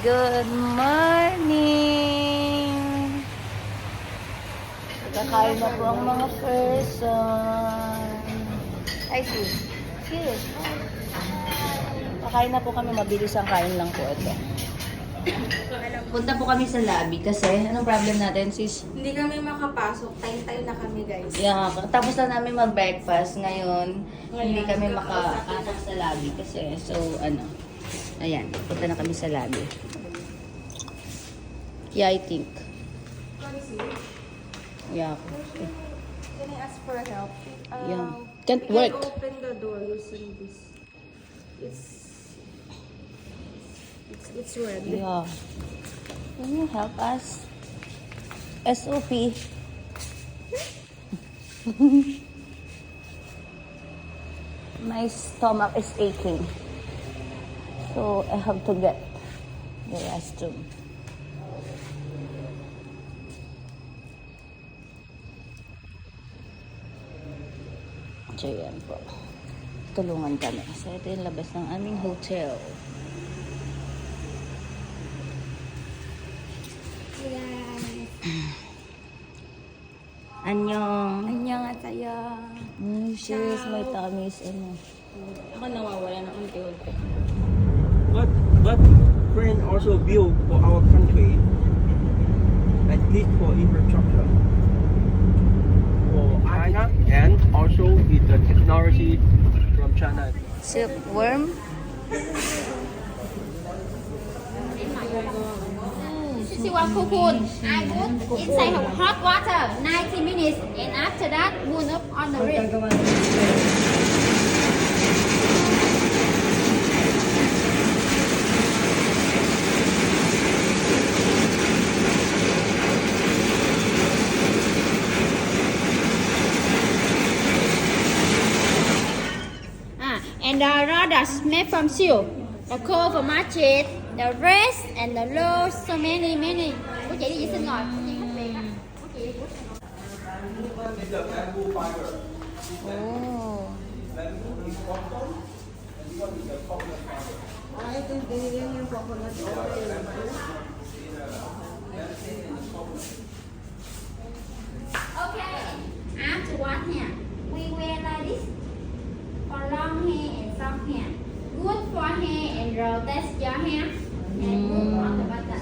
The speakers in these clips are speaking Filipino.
Good morning! Kakain na po ang mga person. Ay, sis. Sis. Kakain na po kami. Mabilis ang kain lang po ito. Punta po kami sa lobby kasi anong problem natin, sis? Hindi kami makapasok. Time-time na kami, guys. Yeah, tapos na namin mag-breakfast ngayon. Hindi kami Ngayon, makapasok sa lobby kasi. So, ayan. Punta na kami sa lobby. Yeah, I think. Yeah. Can I ask for help? Yeah. Can't You work. can open the door using this. It's red. Yeah. Can you help us? SOP. My stomach is aching. So I have to get the restroom. So yan po. Tulungan kami. So ito yung labas ng aming hotel. Anyong. Annyeonghaseyo. Sis, my tummy is Ako nawawala ng unti-unti. But friend also build for our country at least for infrastructure for China and also with the technology from China. Silkworm. This is one cocoon. I put inside of hot water 90 minutes and after that moon up on the wrist. And the rodas made from silk, the core from matches, the rest and the low, so many. Cô chị đi vệ sinh rồi, cô chị hết việc á. Cô chị đi Oh. Okay, afterward here, we wear like this for long hair and soft hair. Good for hair and rotate your hair and good on the button.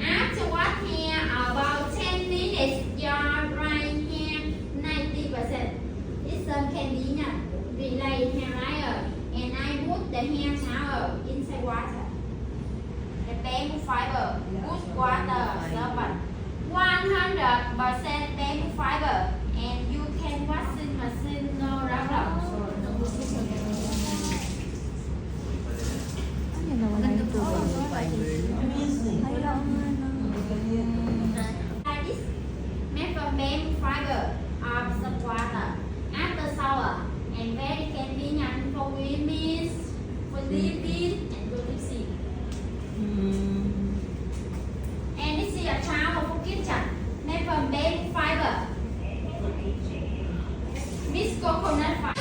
Afterward here, about 10 minutes, your right hair 90%. This one can be relay hair dryer and I put the hair shower inside water. The bamboo fiber, good water, servant. 100% bamboo fiber and you can wash in machine no problem. Like this, made from bamboo fiber of some water after shower and very convenient for women, for living and for sleep. And this is a shower for kitchen made from bamboo fiber. Mixed coconut fiber.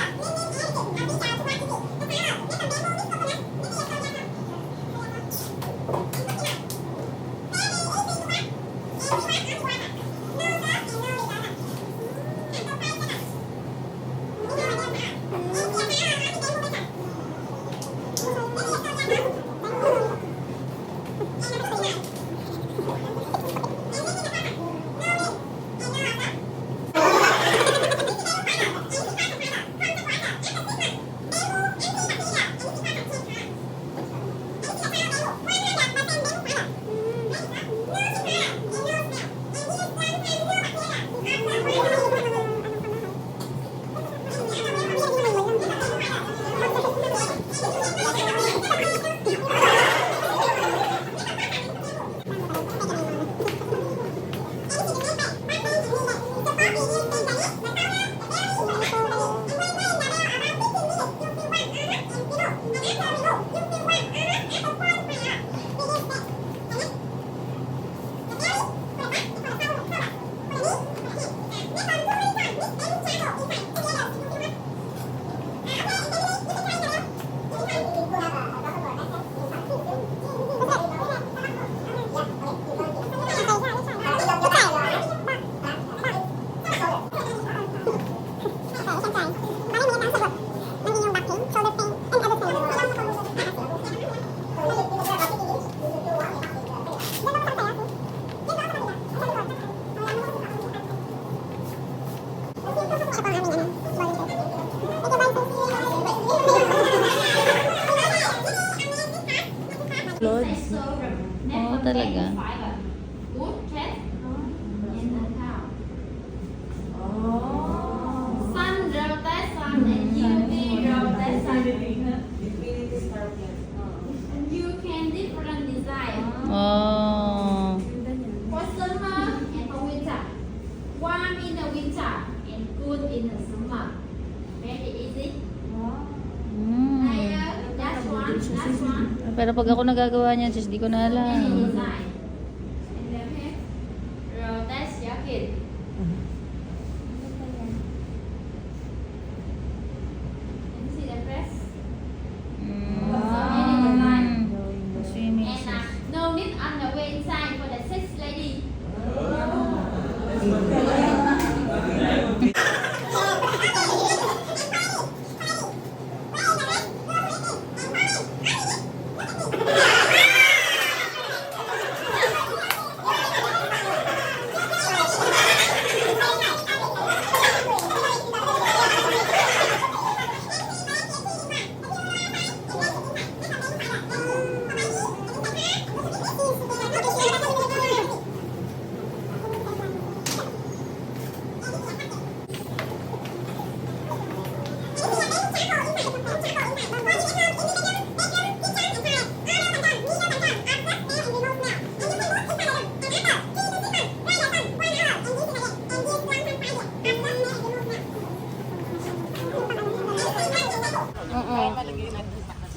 Oo, talaga. Good taste and account. Sun rotate sun and UV rotate sun. You can different design. Oh. For summer and for winter. Warm in the winter and good in the summer. Very easy. Mm. That's one. Pero pag ako nagagawa niyan, sis, di ko na Any alam. design. And then here, rotate jacket. And see the press. Swimming And no need on the way inside for the six lady.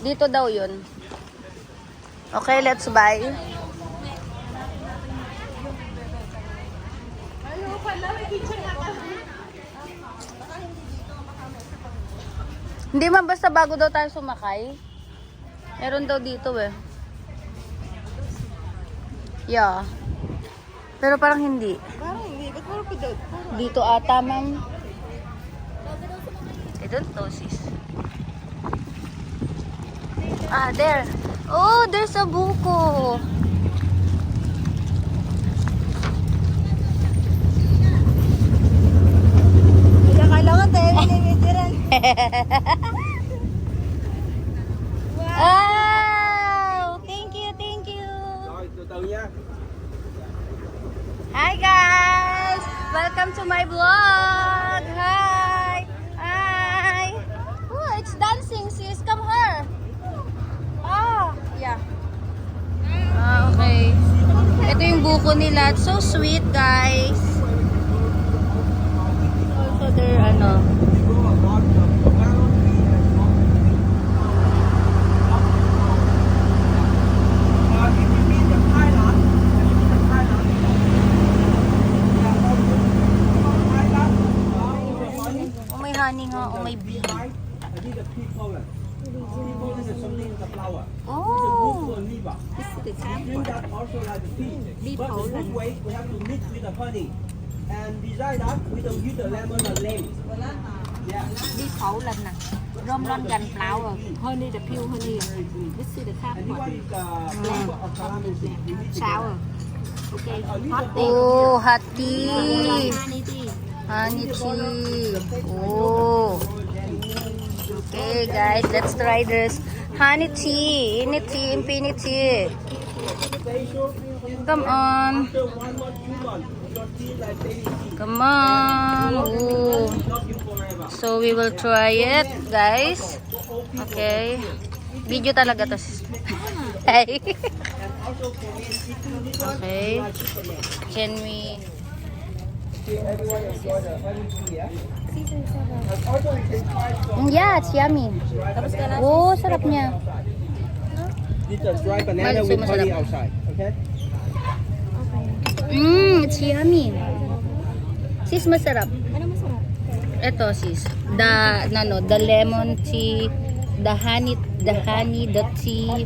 Dito daw yun. Okay, let's buy. Hindi man, basta bago daw tayo sumakay. Meron daw dito eh. Yeah. Pero parang hindi. Parang hindi. Ba't parang po daw? Dito ata, ma'am. I don't know, sis. Ah, there. Oh, there's a buko. Kaya kailangan tayo minimitiran. Wow! Thank you, thank you. Rồi, từ từ nha. Hi guys! Welcome to my vlog! Hi! Hi! Oh, it's dancing, sis. Come here. Oh, yeah. Ah, okay. Ito yung buko nila. It's so sweet, guys. Also, they're ano. Oh, may honey nga. Oh, may bee. I did a pea pollen. Pea pollen is something in the flower. Oh! Liver. This is the We drink that also like the tea. But the good way, we have to mix with the honey. And beside that, we don't use the lemon and lime. Yeah. Đi phẫu lần nè. Rom lon gần flower. Honey, the pure honey. This is the cap And this one. one is the flower of calamansi. We mix it Sour. Okay. A little Hot bit. tea. Oh, hot tea. Honey tea. Honey tea. Oh. Okay, guys, let's try this. Honey tea. Infinity, infinity. Come on. After 1 month, 2 months, your tea like baby tea. Come on. Oh. Not you forever. So, we will try it, guys. Okay. Video talaga to. Hey. Also for me, if you need one, Okay. like chocolate. Can we... Everyone enjoy the honey tea, yeah? And also you can try some Yeah, it's yummy. Oh, sarap niya. this is dry banana Malso, with honey masarap. outside. Okay? It's yummy. Sis, masarap. Ano masarap? Ito, sis. The lemon tea, the honey, the tea.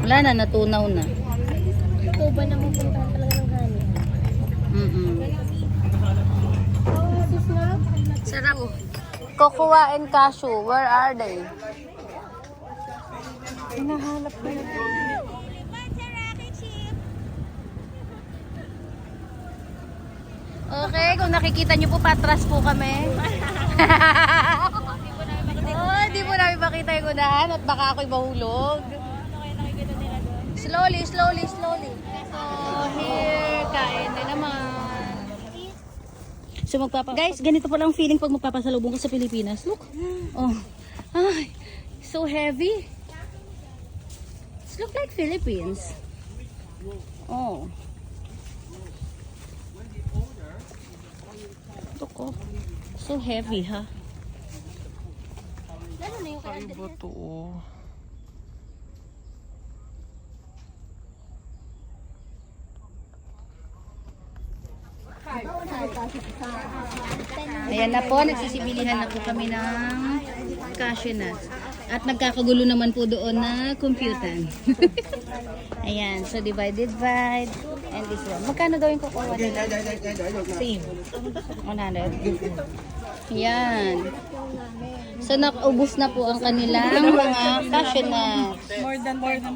Wala na, natunaw na. Ito ba naman punta talaga ng honey? Sarap. Cocoa and cashew, where are they? Hinahanap ko na. Okay, kung nakikita nyo po, patras po kami. Oh, hindi po namin makita yung unahan at baka ako'y mahulog. Slowly. So, here, kain na naman. So, guys, ganito pala ang feeling pag magpapasalubong ka sa Pilipinas. Look. Oh. Ay, so heavy. It looks like Philippines. Oh. Look, oh. So heavy, ha? Kakaiba to, oh. Ayan na po, nagsisibilihan na po kami ng cashew nuts. At nagkakagulo naman po doon na computer. Ayan, so divide. And this one. Magkano daw yung kukuha nila? Same. 100. Ayan. So nakaubos na po ang kanilang mga cashew nuts. More than 10.